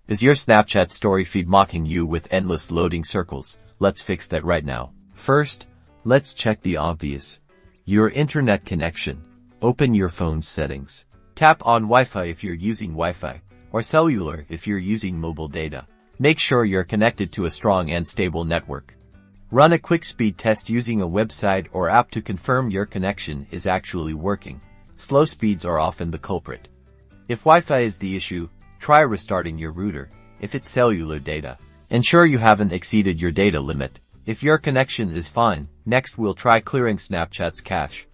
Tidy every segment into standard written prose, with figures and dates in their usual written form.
Is your Snapchat story feed mocking you with endless loading circles? Let's fix that right now. First, let's check the obvious. Your internet connection. Open your phone's settings. Tap on Wi-Fi if you're using Wi-Fi, or cellular if you're using mobile data. Make sure you're connected to a strong and stable network. Run a quick speed test using a website or app to confirm your connection is actually working. Slow speeds are often the culprit. If Wi-Fi is the issue, try restarting your router. If it's cellular data, ensure you haven't exceeded your data limit. If your connection is fine, next we'll try clearing Snapchat's cache.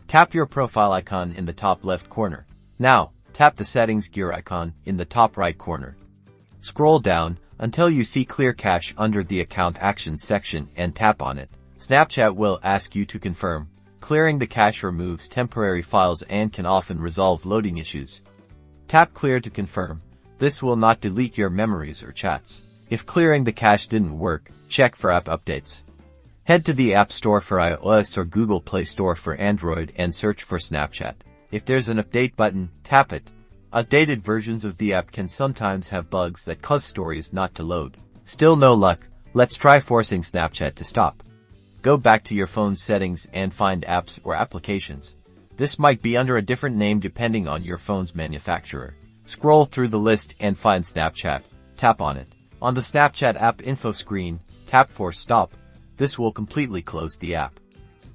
Tap your profile icon in the top left corner. Now, tap the settings gear icon in the top right corner. Scroll down until you see clear cache under the account actions section and tap on it. Snapchat will ask you to confirm. Clearing the cache removes temporary files and can often resolve loading issues. Tap clear to confirm. This will not delete your memories or chats. If clearing the cache didn't work, check for app updates. Head to the App Store for iOS or Google Play Store for Android and search for Snapchat. If there's an update button, tap it. Outdated versions of the app can sometimes have bugs that cause stories not to load. Still no luck? Let's try forcing Snapchat to stop. Go back to your phone's settings and find apps or applications. This might be under a different name depending on your phone's manufacturer. Scroll through the list and find Snapchat. Tap on it. On the Snapchat app info screen, tap Force Stop. This will completely close the app.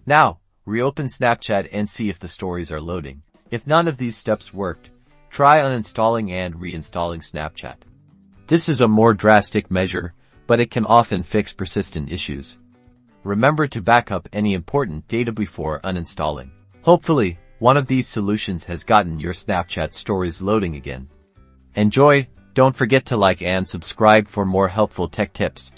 Now, reopen Snapchat and see if the stories are loading. If none of these steps worked, try uninstalling and reinstalling Snapchat. This is a more drastic measure, but it can often fix persistent issues. Remember to back up any important data before uninstalling. Hopefully, one of these solutions has gotten your Snapchat stories loading again. Enjoy! Don't forget to like and subscribe for more helpful tech tips.